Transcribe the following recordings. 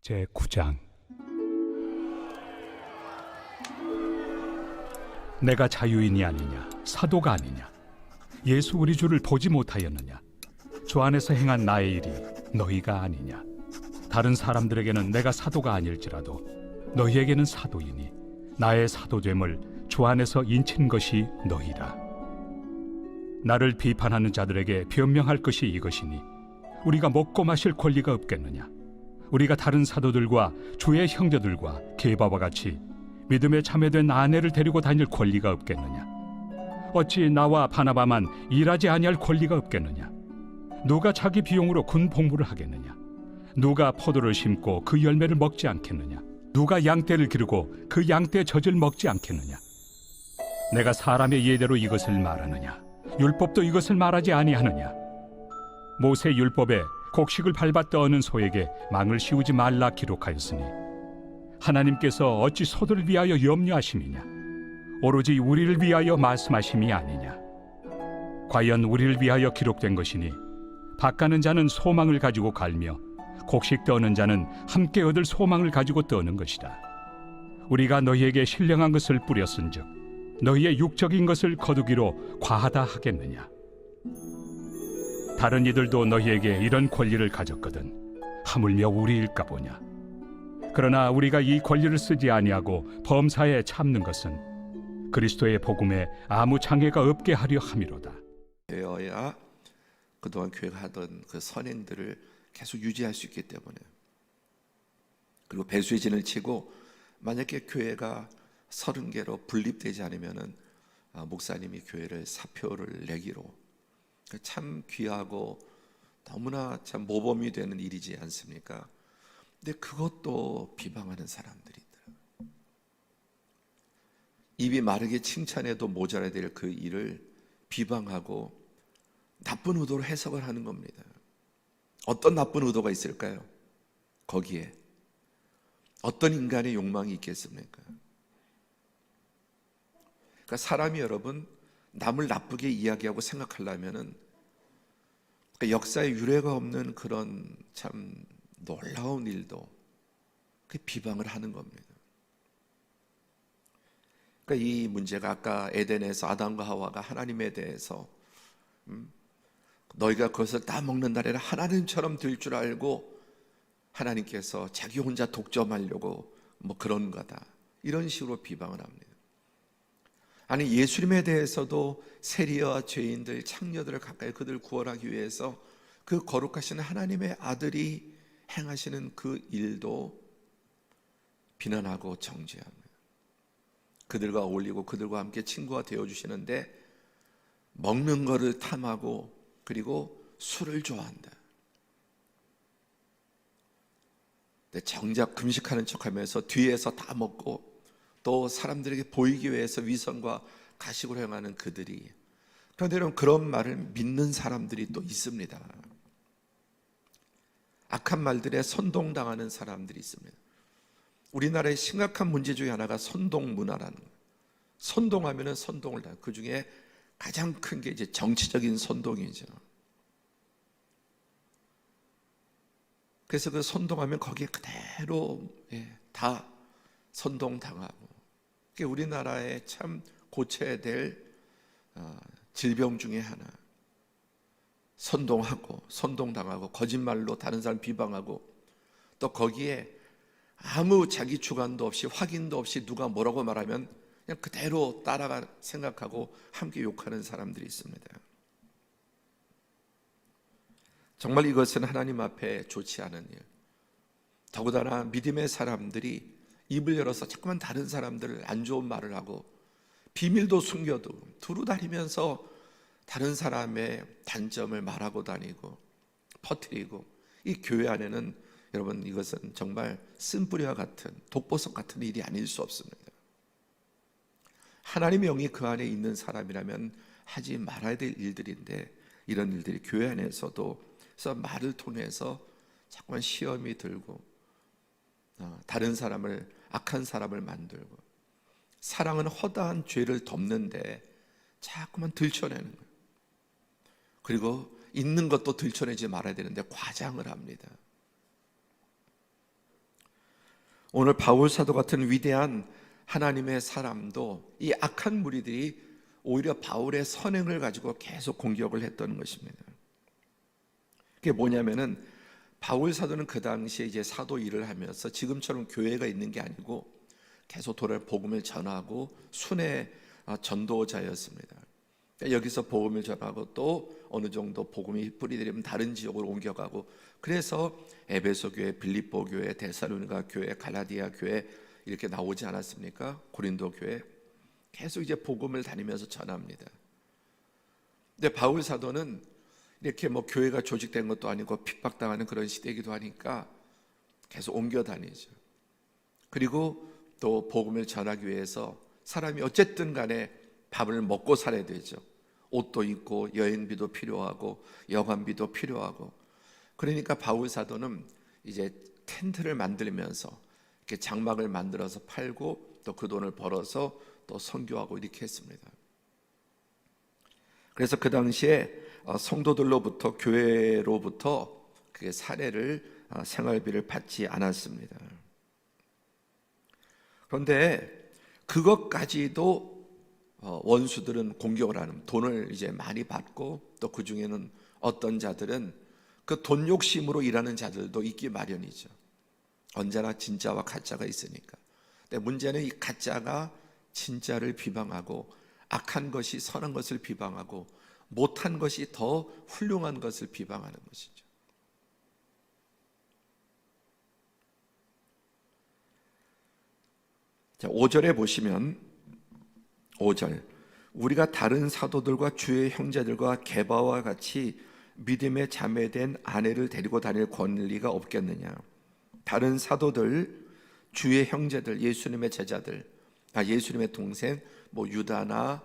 제9장. 내가 자유인이 아니냐, 사도가 아니냐, 예수 우리 주를 보지 못하였느냐, 주 안에서 행한 나의 일이 너희가 아니냐. 다른 사람들에게는 내가 사도가 아닐지라도 너희에게는 사도이니 나의 사도됨을 주 안에서 인친 것이 너희라. 나를 비판하는 자들에게 변명할 것이 이것이니 우리가 먹고 마실 권리가 없겠느냐. 우리가 다른 사도들과 주의 형제들과 게바와 같이 믿음에 참여된 아내를 데리고 다닐 권리가 없겠느냐. 어찌 나와 바나바만 일하지 아니할 권리가 없겠느냐. 누가 자기 비용으로 군 복무를 하겠느냐. 누가 포도를 심고 그 열매를 먹지 않겠느냐. 누가 양떼를 기르고 그 양떼 젖을 먹지 않겠느냐. 내가 사람의 예대로 이것을 말하느냐. 율법도 이것을 말하지 아니하느냐. 모세 율법에 곡식을 밟아 떠는 소에게 망을 씌우지 말라 기록하였으니 하나님께서 어찌 소들을 위하여 염려하심이냐. 오로지 우리를 위하여 말씀하심이 아니냐. 과연 우리를 위하여 기록된 것이니 밭 가는 자는 소망을 가지고 갈며 곡식 떠는 자는 함께 얻을 소망을 가지고 떠는 것이다. 우리가 너희에게 신령한 것을 뿌렸은즉 너희의 육적인 것을 거두기로 과하다 하겠느냐. 다른 이들도 너희에게 이런 권리를 가졌거든 하물며 우리일까 보냐. 그러나 우리가 이 권리를 쓰지 아니하고 범사에 참는 것은 그리스도의 복음에 아무 장애가 없게 하려 함이로다. 되어야 그동안 교회가 하던 그 선행들을 계속 유지할 수 있기 때문에. 그리고 배수의 진을 치고 만약에 교회가 30개로 분립되지 않으면은 목사님이 교회를 사표를 내기로. 참 귀하고 너무나 참 모범이 되는 일이지 않습니까? 근데 그것도 비방하는 사람들이 있더라고요. 입이 마르게 칭찬해도 모자라야 될 그 일을 비방하고 나쁜 의도로 해석을 하는 겁니다. 어떤 나쁜 의도가 있을까요? 거기에 어떤 인간의 욕망이 있겠습니까? 그러니까 사람이 여러분 남을 나쁘게 이야기하고 생각하려면은 그러니까 역사에 유례가 없는 그런 참 놀라운 일도 그 비방을 하는 겁니다. 그러니까 이 문제가 아까 에덴에서 아담과 하와가 하나님에 대해서 너희가 그것을 다 먹는 날에는 하나님처럼 될 줄 알고 하나님께서 자기 혼자 독점하려고 뭐 그런 거다 이런 식으로 비방을 합니다. 아니 예수님에 대해서도 세리와 죄인들, 창녀들을 가까이 그들을 구원하기 위해서 그 거룩하신 하나님의 아들이 행하시는 그 일도 비난하고 정죄합니다. 그들과 어울리고 그들과 함께 친구가 되어주시는데 먹는 거를 탐하고 그리고 술을 좋아한다. 근데 정작 금식하는 척하면서 뒤에서 다 먹고 또 사람들에게 보이기 위해서 위선과 가식으로 행하는 그들이, 그런데 여러분 그런 말을 믿는 사람들이 또 있습니다. 악한 말들에 선동당하는 사람들이 있습니다. 우리나라의 심각한 문제 중에 하나가 선동 문화라는 거예요. 선동하면은 선동을 다. 그 중에 가장 큰 게 이제 정치적인 선동이죠. 그래서 그 선동하면 거기에 그대로 다 선동당하고. 그게 우리나라에 참 고쳐야 될 질병 중에 하나. 선동하고 선동당하고 거짓말로 다른 사람 비방하고 또 거기에 아무 자기 주관도 없이 확인도 없이 누가 뭐라고 말하면 그냥 그대로 따라가 생각하고 함께 욕하는 사람들이 있습니다. 정말 이것은 하나님 앞에 좋지 않은 일. 더군다나 믿음의 사람들이 입을 열어서 자꾸만 다른 사람들을 안 좋은 말을 하고 비밀도 숨겨도 두루 다니면서 다른 사람의 단점을 말하고 다니고 퍼뜨리고, 이 교회 안에는 여러분 이것은 정말 쓴뿌리와 같은 독보석 같은 일이 아닐 수 없습니다. 하나님의 영이 그 안에 있는 사람이라면 하지 말아야 될 일들인데 이런 일들이 교회 안에서도 그래서 말을 통해서 자꾸만 시험이 들고 다른 사람을, 악한 사람을 만들고, 사랑은 허다한 죄를 덮는데 자꾸만 들춰내는 거예요. 그리고 있는 것도 들춰내지 말아야 되는데 과장을 합니다. 오늘 바울 사도 같은 위대한 하나님의 사람도 이 악한 무리들이 오히려 바울의 선행을 가지고 계속 공격을 했던 것입니다. 그게 뭐냐면은 바울 사도는 그 당시에 이제 사도 일을 하면서 지금처럼 교회가 있는 게 아니고 계속 돌아 복음을 전하고 순회 전도자였습니다. 여기서 복음을 전하고 또 어느 정도 복음이 뿌리들이면 다른 지역으로 옮겨가고, 그래서 에베소 교회, 빌립보 교회, 데살로니가 교회, 갈라디아 교회 이렇게 나오지 않았습니까? 고린도 교회 계속 이제 복음을 다니면서 전합니다. 근데 바울 사도는 이렇게 뭐 교회가 조직된 것도 아니고 핍박당하는 그런 시대이기도 하니까 계속 옮겨 다니죠. 그리고 또 복음을 전하기 위해서 사람이 어쨌든 간에 밥을 먹고 살아야 되죠. 옷도 입고 여행비도 필요하고 여관비도 필요하고, 그러니까 바울 사도는 이제 텐트를 만들면서 이렇게 장막을 만들어서 팔고 또 그 돈을 벌어서 또 선교하고 이렇게 했습니다. 그래서 그 당시에 성도들로부터, 교회로부터 그 사례를 생활비를 받지 않았습니다. 그런데 그것까지도 원수들은 공격을 하는, 돈을 이제 많이 받고 또 그 중에는 어떤 자들은 그 돈 욕심으로 일하는 자들도 있기 마련이죠. 언제나 진짜와 가짜가 있으니까. 근데 문제는 이 가짜가 진짜를 비방하고 악한 것이 선한 것을 비방하고 못한 것이 더 훌륭한 것을 비방하는 것이죠. 자, 5절에 보시면 5절, 우리가 다른 사도들과 주의 형제들과 게바와 같이 믿음의 자매된 아내를 데리고 다닐 권리가 없겠느냐. 다른 사도들, 주의 형제들, 예수님의 제자들, 예수님의 동생 뭐 유다나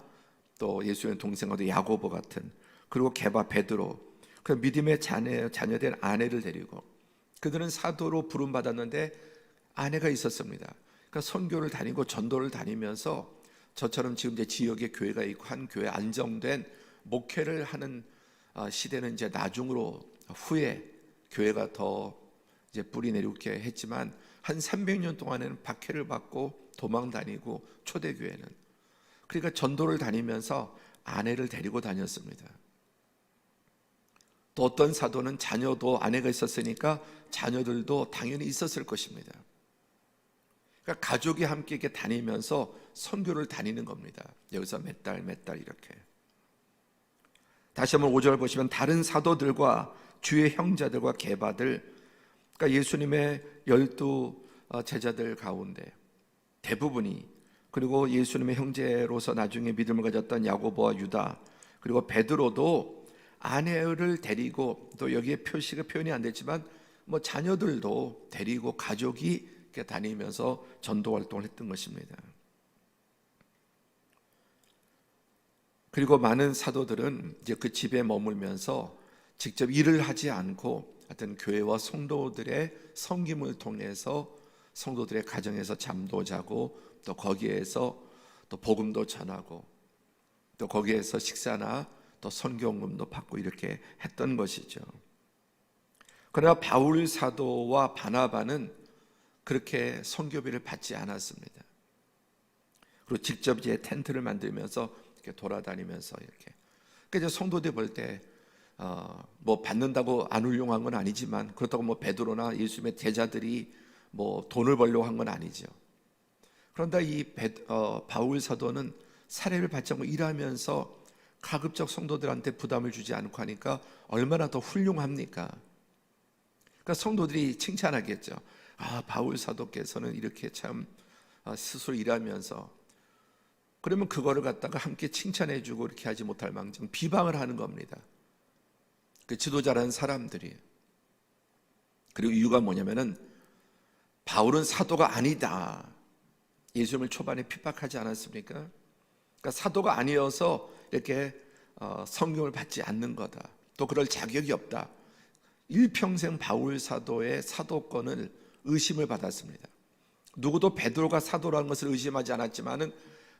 또 예수님의 동생과도 야고보 같은, 그리고 게바, 베드로, 그 믿음의 자녀된 아내를 데리고, 그들은 사도로 부름받았는데 아내가 있었습니다. 그러니까 선교를 다니고 전도를 다니면서 저처럼 지금 이제 지역에 교회가 있고 한 교회 안정된 목회를 하는 시대는 이제 나중으로 후에 교회가 더 이제 뿌리 내리게 했지만 한 300년 동안에는 박해를 받고 도망 다니고 초대교회는, 그러니까 전도를 다니면서 아내를 데리고 다녔습니다. 또 어떤 사도는 자녀도 아내가 있었으니까 자녀들도 당연히 있었을 것입니다. 그러니까 가족이 함께 이렇게 다니면서 선교를 다니는 겁니다. 여기서 몇 달 이렇게. 다시 한번 5절 보시면 다른 사도들과 주의 형제들과 게바들, 그러니까 예수님의 12 제자들 가운데 대부분이, 그리고 예수님의 형제로서 나중에 믿음을 가졌던 야고보와 유다, 그리고 베드로도 아내를 데리고, 또 여기에 표현이 안 됐지만 뭐 자녀들도 데리고 가족이 이렇게 다니면서 전도 활동을 했던 것입니다. 그리고 많은 사도들은 이제 그 집에 머물면서 직접 일을 하지 않고 하여튼 교회와 성도들의 섬김을 통해서 성도들의 가정에서 잠도 자고 또 거기에서 또 복음도 전하고 또 거기에서 식사나 또 선교금도 받고 이렇게 했던 것이죠. 그러나 바울 사도와 바나바는 그렇게 선교비를 받지 않았습니다. 그리고 직접 이제 텐트를 만들면서 이렇게 돌아다니면서 이렇게. 그러니까 이제 성도들 볼 때 뭐 받는다고 안 훌륭한 건 아니지만, 그렇다고 뭐 베드로나 예수님의 제자들이 뭐 돈을 벌려고 한 건 아니죠. 그런데 이 바울 사도는 사례를 받지 않고 일하면서 가급적 성도들한테 부담을 주지 않고 하니까 얼마나 더 훌륭합니까? 그러니까 성도들이 칭찬하겠죠. 바울 사도께서는 이렇게 참 스스로 일하면서, 그러면 그거를 갖다가 함께 칭찬해주고 이렇게 하지 못할 망정 비방을 하는 겁니다. 그 지도자라는 사람들이. 그리고 이유가 뭐냐면은 바울은 사도가 아니다. 예수님을 초반에 핍박하지 않았습니까? 그러니까 사도가 아니어서 이렇게 성경을 받지 않는 거다. 또 그럴 자격이 없다. 일평생 바울 사도의 사도권을 의심을 받았습니다. 누구도 베드로가 사도라는 것을 의심하지 않았지만은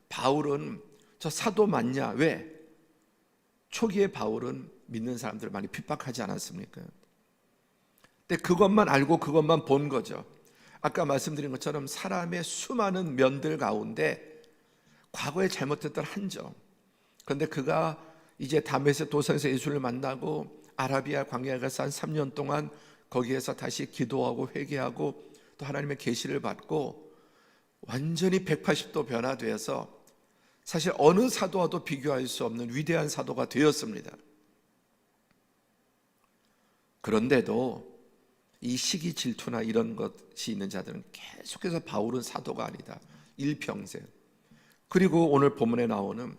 바울은 저 사도 맞냐? 왜? 초기에 바울은 믿는 사람들을 많이 핍박하지 않았습니까? 근데 그것만 알고 그것만 본 거죠. 아까 말씀드린 것처럼 사람의 수많은 면들 가운데 과거에 잘못했던 한 점, 그런데 그가 이제 다메섹 도상에서 예수를 만나고 아라비아 광야에 가서 한 3년 동안 거기에서 다시 기도하고 회개하고 또 하나님의 계시를 받고 완전히 180도 변화되어서 사실 어느 사도와도 비교할 수 없는 위대한 사도가 되었습니다. 그런데도 이 시기 질투나 이런 것이 있는 자들은 계속해서 바울은 사도가 아니다, 일평생. 그리고 오늘 본문에 나오는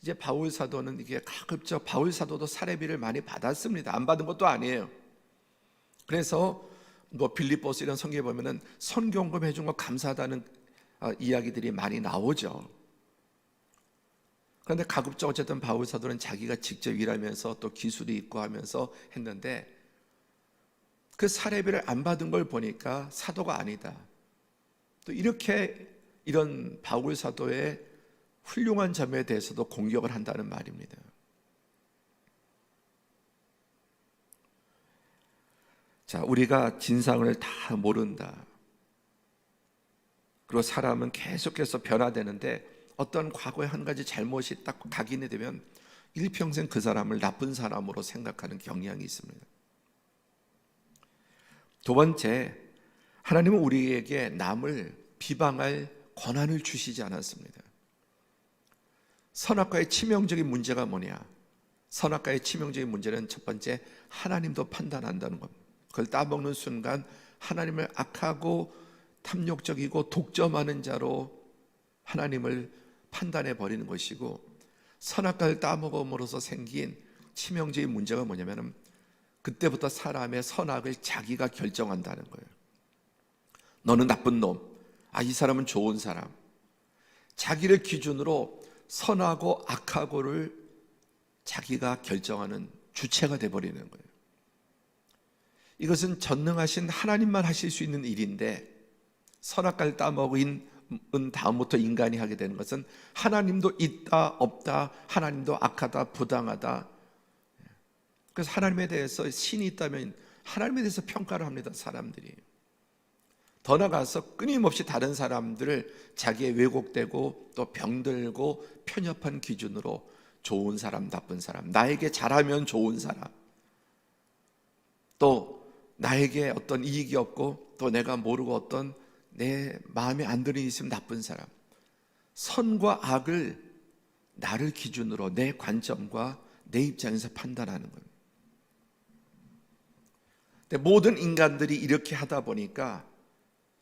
이제 바울 사도는 이게 가급적 바울 사도도 사례비를 많이 받았습니다. 안 받은 것도 아니에요. 그래서 뭐 빌립보스 이런 성경에 보면은 선경금 해준 거 감사하다는 이야기들이 많이 나오죠. 그런데 가급적 어쨌든 바울 사도는 자기가 직접 일하면서 또 기술이 있고 하면서 했는데 그 사례비를 안 받은 걸 보니까 사도가 아니다. 또 이렇게 이런 바울 사도의 훌륭한 점에 대해서도 공격을 한다는 말입니다. 자, 우리가 진상을 다 모른다. 그리고 사람은 계속해서 변화되는데 어떤 과거의 한 가지 잘못이 딱 각인이 되면 일평생 그 사람을 나쁜 사람으로 생각하는 경향이 있습니다. 두 번째, 하나님은 우리에게 남을 비방할 권한을 주시지 않았습니다. 선악과의 치명적인 문제가 뭐냐? 선악과의 치명적인 문제는 첫 번째, 하나님도 판단한다는 겁니다. 그걸 따먹는 순간 하나님을 악하고 탐욕적이고 독점하는 자로 하나님을 판단해 버리는 것이고, 선악과를 따먹음으로써 생긴 치명적인 문제가 뭐냐면 그때부터 사람의 선악을 자기가 결정한다는 거예요. 너는 나쁜 놈, 이 사람은 좋은 사람. 자기를 기준으로 선하고 악하고를 자기가 결정하는 주체가 되어버리는 거예요. 이것은 전능하신 하나님만 하실 수 있는 일인데, 선악과를 따먹은 다음부터 인간이 하게 되는 것은 하나님도 있다 없다, 하나님도 악하다 부당하다. 그래서 하나님에 대해서 신이 있다면 하나님에 대해서 평가를 합니다, 사람들이. 더 나아가서 끊임없이 다른 사람들을 자기의 왜곡되고 또 병들고 편협한 기준으로 좋은 사람, 나쁜 사람, 나에게 잘하면 좋은 사람, 또 나에게 어떤 이익이 없고 또 내가 모르고 어떤 내 마음에 안 드는 일이 있으면 나쁜 사람, 선과 악을 나를 기준으로 내 관점과 내 입장에서 판단하는 거예요. 근데 모든 인간들이 이렇게 하다 보니까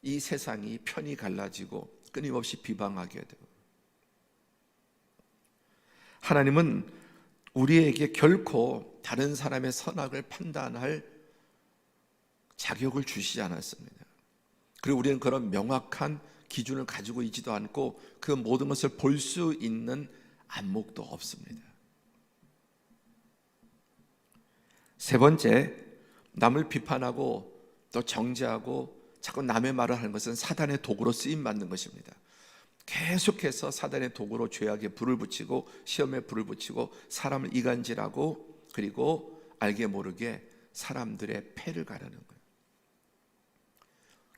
이 세상이 편이 갈라지고 끊임없이 비방하게 되고, 하나님은 우리에게 결코 다른 사람의 선악을 판단할 자격을 주시지 않았습니다. 그리고 우리는 그런 명확한 기준을 가지고 있지도 않고 그 모든 것을 볼 수 있는 안목도 없습니다. 세 번째, 남을 비판하고 또 정죄하고 자꾸 남의 말을 하는 것은 사단의 도구로 쓰임받는 것입니다. 계속해서 사단의 도구로 죄악에 불을 붙이고 시험에 불을 붙이고 사람을 이간질하고 그리고 알게 모르게 사람들의 폐를 가르는 거예요.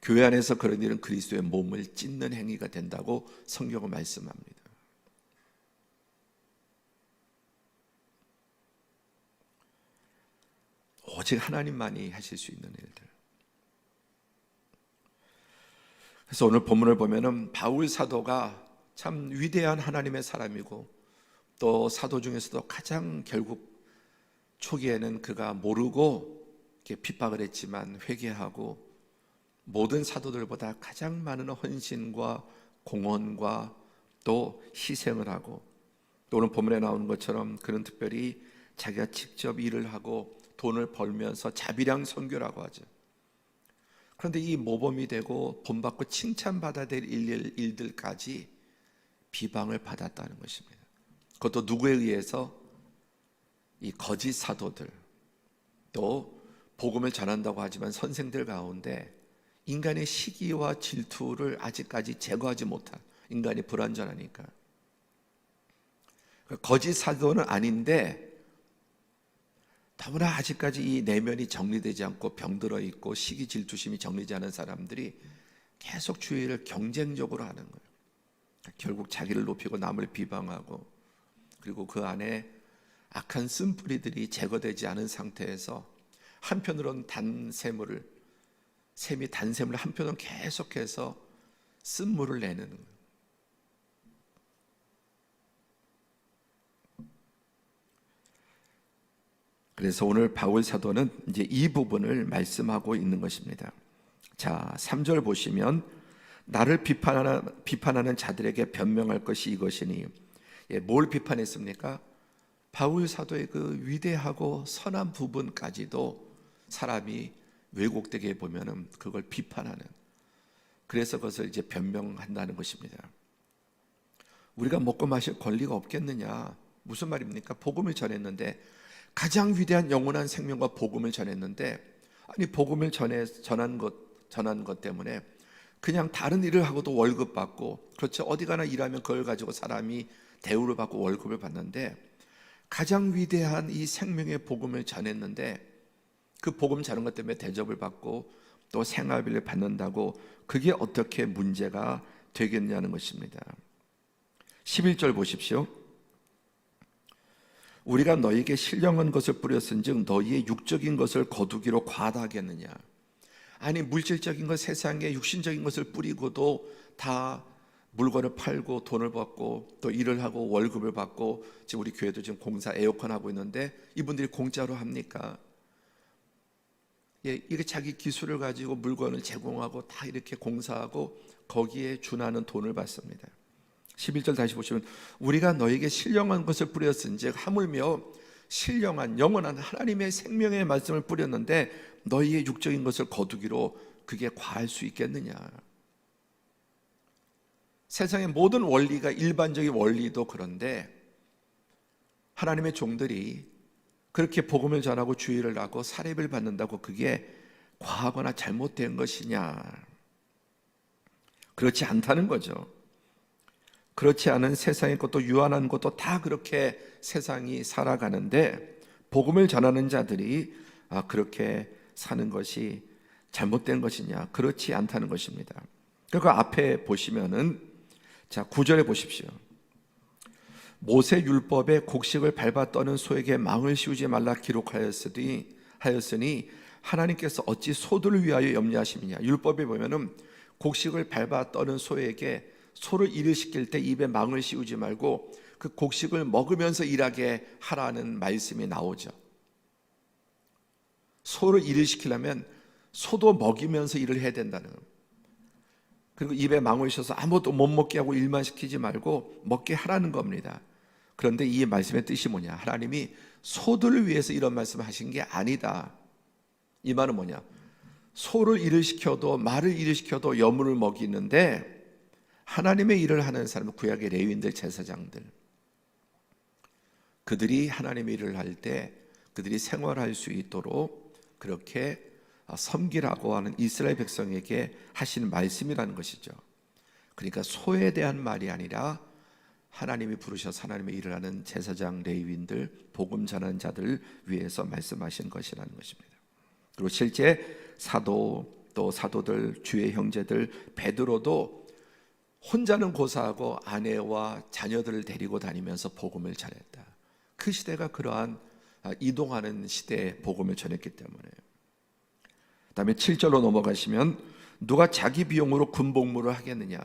교회 안에서 그런 일은 그리스도의 몸을 찢는 행위가 된다고 성경은 말씀합니다. 오직 하나님만이 하실 수 있는 일들. 그래서 오늘 본문을 보면은 바울 사도가 참 위대한 하나님의 사람이고 또 사도 중에서도 가장 결국 초기에는 그가 모르고 이렇게 핍박을 했지만 회개하고 모든 사도들보다 가장 많은 헌신과 공헌과 또 희생을 하고, 또 오늘 본문에 나오는 것처럼 그는 특별히 자기가 직접 일을 하고 돈을 벌면서 자비량 선교라고 하죠. 그런데 이 모범이 되고 본받고 칭찬받아야 될 일들까지 비방을 받았다는 것입니다. 그것도 누구에 의해서? 이 거짓 사도들, 또 복음을 전한다고 하지만 선생들 가운데 인간의 시기와 질투를 아직까지 제거하지 못한, 인간이 불완전하니까 거짓 사도는 아닌데 다분히 아직까지 이 내면이 정리되지 않고 병들어 있고 시기 질투심이 정리되지 않은 사람들이 계속 주의 일을 경쟁적으로 하는 거예요. 결국 자기를 높이고 남을 비방하고, 그리고 그 안에 악한 쓴뿌리들이 제거되지 않은 상태에서 한편으로는 샘이 단샘을 한편으로는 계속해서 쓴물을 내는 거예요. 그래서 오늘 바울 사도는 이제 이 부분을 말씀하고 있는 것입니다. 자, 3절 보시면 나를 비판하는 자들에게 변명할 것이 이것이니, 뭘 비판했습니까? 바울 사도의 그 위대하고 선한 부분까지도 사람이 왜곡되게 보면은 그걸 비판하는, 그래서 그것을 이제 변명한다는 것입니다. 우리가 먹고 마실 권리가 없겠느냐? 무슨 말입니까? 복음을 전했는데, 가장 위대한 영원한 생명과 복음을 전했는데, 아니 복음을 전한 것 때문에 그냥 다른 일을 하고도 월급 받고, 그렇죠, 어디 가나 일하면 그걸 가지고 사람이 대우를 받고 월급을 받는데, 가장 위대한 이 생명의 복음을 전했는데 그 복음 전한 것 때문에 대접을 받고 또 생활비를 받는다고, 그게 어떻게 문제가 되겠냐는 것입니다. 11절 보십시오. 우리가 너희에게 신령한 것을 뿌렸은즉 너희의 육적인 것을 거두기로 과다하겠느냐? 아니 물질적인 것, 세상에 육신적인 것을 뿌리고도 다 물건을 팔고 돈을 받고 또 일을 하고 월급을 받고, 지금 우리 교회도 지금 공사 에어컨 하고 있는데 이분들이 공짜로 합니까? 이게 자기 기술을 가지고 물건을 제공하고 다 이렇게 공사하고 거기에 준하는 돈을 받습니다. 11절 다시 보시면 우리가 너에게 신령한 것을 뿌렸은즉, 하물며 신령한 영원한 하나님의 생명의 말씀을 뿌렸는데 너희의 육적인 것을 거두기로 그게 과할 수 있겠느냐? 세상의 모든 원리가, 일반적인 원리도 그런데 하나님의 종들이 그렇게 복음을 전하고 주의를 하고 사례를 받는다고 그게 과하거나 잘못된 것이냐? 그렇지 않다는 거죠. 그렇지 않은 세상의 것도 유한한 것도 다 그렇게 세상이 살아가는데, 복음을 전하는 자들이 그렇게 사는 것이 잘못된 것이냐? 그렇지 않다는 것입니다. 그 앞에 보시면은, 자 9절에 보십시오. 모세 율법에 곡식을 밟아 떠는 소에게 망을 씌우지 말라 기록하였으니 하나님께서 어찌 소들을 위하여 염려하심이냐? 율법에 보면은 곡식을 밟아 떠는 소에게 소를 일을 시킬 때 입에 망을 씌우지 말고 그 곡식을 먹으면서 일하게 하라는 말씀이 나오죠. 소를 일을 시키려면 소도 먹이면서 일을 해야 된다는 겁니다. 그리고 입에 망을 씌워서 아무것도 못 먹게 하고 일만 시키지 말고 먹게 하라는 겁니다. 그런데 이 말씀의 뜻이 뭐냐? 하나님이 소들을 위해서 이런 말씀을 하신 게 아니다. 이 말은 뭐냐? 소를 일을 시켜도, 말을 일을 시켜도 여물을 먹이는데, 하나님의 일을 하는 사람은 구약의 레위인들, 제사장들, 그들이 하나님의 일을 할 때 그들이 생활할 수 있도록 그렇게 섬기라고 하는 이스라엘 백성에게 하시는 말씀이라는 것이죠. 그러니까 소에 대한 말이 아니라 하나님이 부르셔서 하나님의 일을 하는 제사장, 레위인들, 복음 전하는 자들을 위해서 말씀하신 것이라는 것입니다. 그리고 실제 사도, 또 사도들, 주의 형제들, 베드로도 혼자는 고사하고 아내와 자녀들을 데리고 다니면서 복음을 전했다. 그 시대가 그러한 이동하는 시대에 복음을 전했기 때문에. 그다음에 7절로 넘어가시면 누가 자기 비용으로 군복무를 하겠느냐?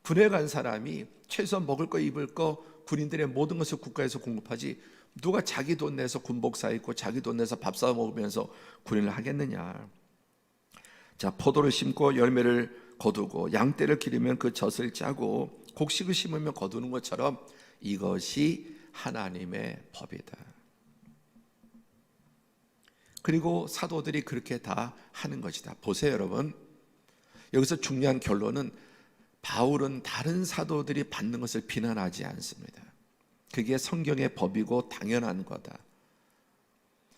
군에 간 사람이 최소한 먹을 거 입을 거 군인들의 모든 것을 국가에서 공급하지, 누가 자기 돈 내서 군복 사 입고 자기 돈 내서 밥 사 먹으면서 군인을 하겠느냐? 자, 포도를 심고 열매를 거두고 양떼를 기르면 그 젖을 짜고 곡식을 심으면 거두는 것처럼 이것이 하나님의 법이다. 그리고 사도들이 그렇게 다 하는 것이다. 보세요 여러분, 여기서 중요한 결론은 바울은 다른 사도들이 받는 것을 비난하지 않습니다. 그게 성경의 법이고 당연한 거다.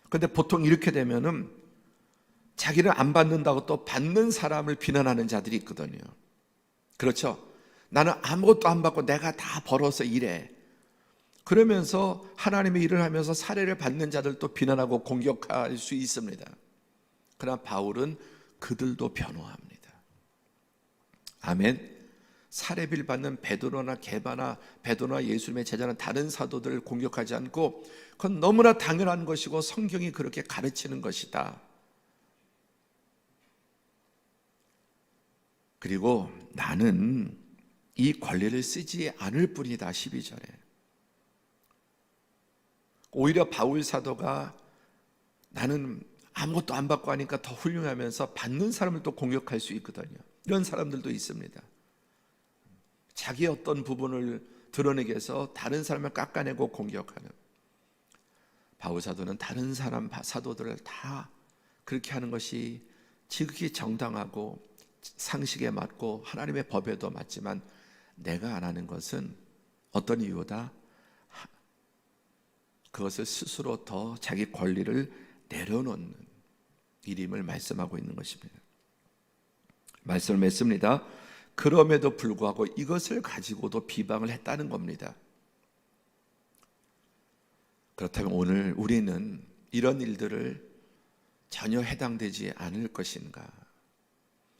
그런데 보통 이렇게 되면은 자기를 안 받는다고 또 받는 사람을 비난하는 자들이 있거든요. 그렇죠? 나는 아무것도 안 받고 내가 다 벌어서 일해. 그러면서 하나님의 일을 하면서 사례를 받는 자들도 비난하고 공격할 수 있습니다. 그러나 바울은 그들도 변호합니다. 아멘. 사례비를 받는 베드로나 게바나 베드로나 예수님의 제자는 다른 사도들을 공격하지 않고 그건 너무나 당연한 것이고 성경이 그렇게 가르치는 것이다. 그리고 나는 이 권리를 쓰지 않을 뿐이다. 12절에 오히려 바울 사도가 나는 아무것도 안 받고 하니까 더 훌륭하면서 받는 사람을 또 공격할 수 있거든요. 이런 사람들도 있습니다. 자기의 어떤 부분을 드러내기 위해서 다른 사람을 깎아내고 공격하는. 바울 사도는 다른 사람 사도들을 다 그렇게 하는 것이 지극히 정당하고 상식에 맞고 하나님의 법에도 맞지만 내가 안 하는 것은 어떤 이유다? 그것을 스스로 더 자기 권리를 내려놓는 일임을 말씀하고 있는 것입니다. 말씀을 맺습니다. 그럼에도 불구하고 이것을 가지고도 비방을 했다는 겁니다. 그렇다면 오늘 우리는 이런 일들을 전혀 해당되지 않을 것인가?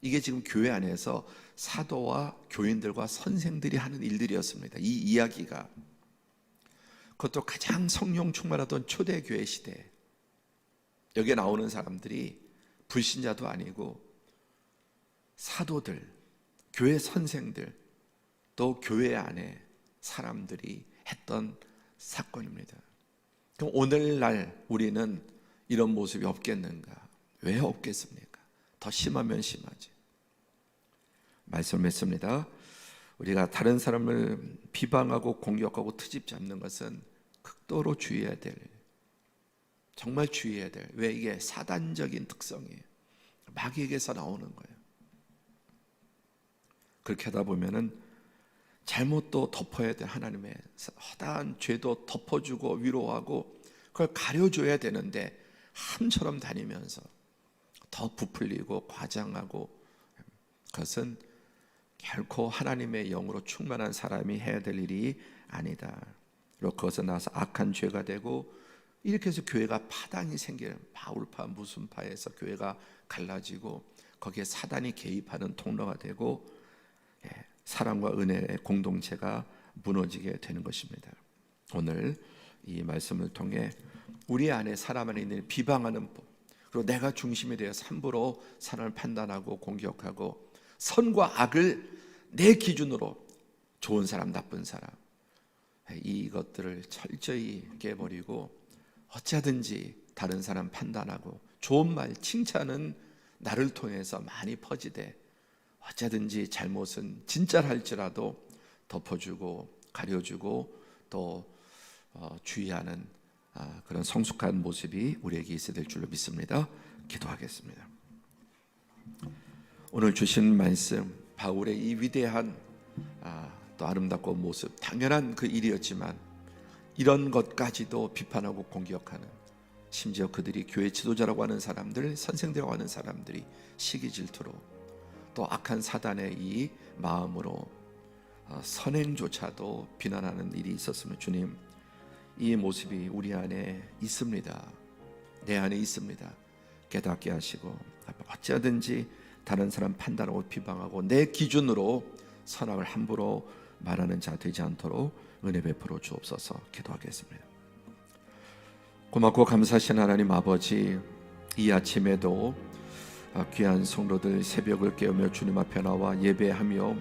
이게 지금 교회 안에서 사도와 교인들과 선생들이 하는 일들이었습니다. 이 이야기가 그것도 가장 성령 충만하던 초대교회 시대, 여기에 나오는 사람들이 불신자도 아니고 사도들, 교회 선생들, 또 교회 안에 사람들이 했던 사건입니다. 그럼 오늘날 우리는 이런 모습이 없겠는가? 왜 없겠습니까? 더 심하면 심하지. 말씀 맺습니다. 우리가 다른 사람을 비방하고 공격하고 트집 잡는 것은 극도로 주의해야 될, 정말 주의해야 될, 왜 이게 사단적인 특성이에요. 마귀에게서 나오는 거예요. 그렇게 하다 보면은 잘못도 덮어야 돼. 하나님의 허다한 죄도 덮어주고 위로하고 그걸 가려줘야 되는데 함처럼 다니면서 더 부풀리고 과장하고, 그것은 결코 하나님의 영으로 충만한 사람이 해야 될 일이 아니다. 그리고 그것에 나와서 악한 죄가 되고, 이렇게 해서 교회가 파당이 생기는, 바울파 무슨 파에서 교회가 갈라지고 거기에 사단이 개입하는 통로가 되고 사랑과 은혜의 공동체가 무너지게 되는 것입니다. 오늘 이 말씀을 통해 우리 안에 사람 안에 있는 비방하는 법, 그리고 내가 중심이 되어서 함부로 사람을 판단하고 공격하고 선과 악을 내 기준으로 좋은 사람 나쁜 사람, 이것들을 철저히 깨버리고 어쩌든지 다른 사람 판단하고 좋은 말 칭찬은 나를 통해서 많이 퍼지되 어쩌든지 잘못은 진짜를 할지라도 덮어주고 가려주고 또 주의하는 그런 성숙한 모습이 우리에게 있어야 될 줄로 믿습니다. 기도하겠습니다. 오늘 주신 말씀, 바울의 이 위대한 또 아름답고 모습, 당연한 그 일이었지만 이런 것까지도 비판하고 공격하는, 심지어 그들이 교회 지도자라고 하는 사람들, 선생들이라고 하는 사람들이 시기 질투로 또 악한 사단의 이 마음으로 선행조차도 비난하는 일이 있었으면, 주님, 이 모습이 우리 안에 있습니다. 내 안에 있습니다. 깨닫게 하시고 어쩌든지 다른 사람 판단하고 비방하고 내 기준으로 선악을 함부로 말하는 자 되지 않도록 은혜 베풀어 주옵소서. 기도하겠습니다. 고맙고 감사하신 하나님 아버지, 이 아침에도 귀한 성도들 새벽을 깨우며 주님 앞에 나와 예배하며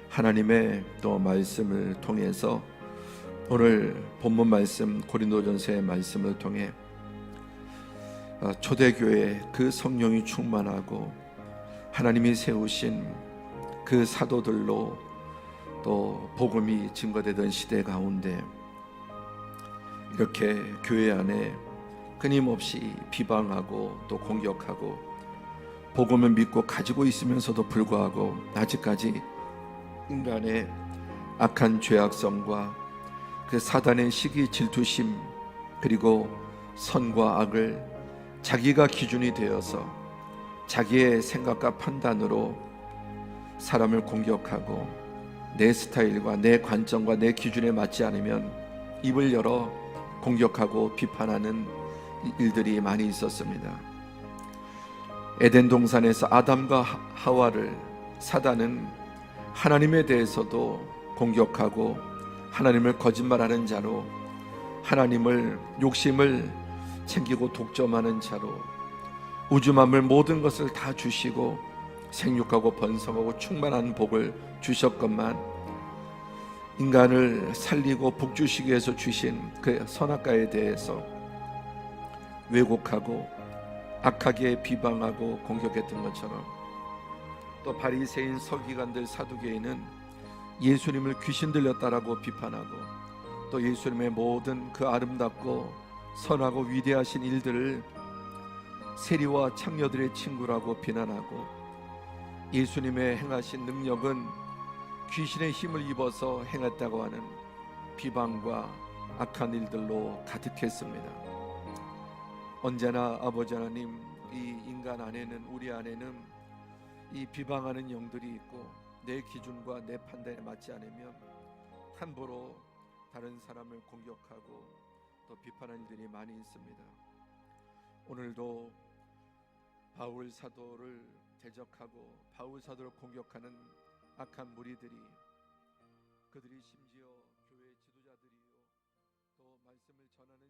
하나님의 또 말씀을 통해서 오늘 본문 말씀 고린도전서의 말씀을 통해 초대교회 그 성령이 충만하고 하나님이 세우신 그 사도들로 또 복음이 증거되던 시대 가운데 이렇게 교회 안에 끊임없이 비방하고 또 공격하고 복음을 믿고 가지고 있으면서도 불구하고 아직까지 인간의 악한 죄악성과 그 사단의 시기 질투심, 그리고 선과 악을 자기가 기준이 되어서 자기의 생각과 판단으로 사람을 공격하고 내 스타일과 내 관점과 내 기준에 맞지 않으면 입을 열어 공격하고 비판하는 일들이 많이 있었습니다. 에덴 동산에서 아담과 하와를 사단은 하나님에 대해서도 공격하고 하나님을 거짓말하는 자로, 하나님을 욕심을 챙기고 독점하는 자로, 우주 만물 모든 것을 다 주시고 생육하고 번성하고 충만한 복을 주셨건만 인간을 살리고 복 주시기 위해서 주신 그 선악과에 대해서 왜곡하고 악하게 비방하고 공격했던 것처럼, 또 바리새인, 서기관들, 사두개인은 예수님을 귀신 들렸다라고 비판하고, 또 예수님의 모든 그 아름답고 선하고 위대하신 일들을 세리와 창녀들의 친구라고 비난하고, 예수님의 행하신 능력은 귀신의 힘을 입어서 행했다고 하는 비방과 악한 일들로 가득했습니다. 언제나 아버지 하나님, 이 인간 안에는, 우리 안에는 이 비방하는 영들이 있고, 내 기준과 내 판단에 맞지 않으면 함부로 다른 사람을 공격하고 또 비판하는 일들이 많이 있습니다. 오늘도 바울 사도를 대적하고 바울 사도를 공격하는 악한 무리들이, 그들이 심지어 교회 지도자들이요 또 말씀을 전하는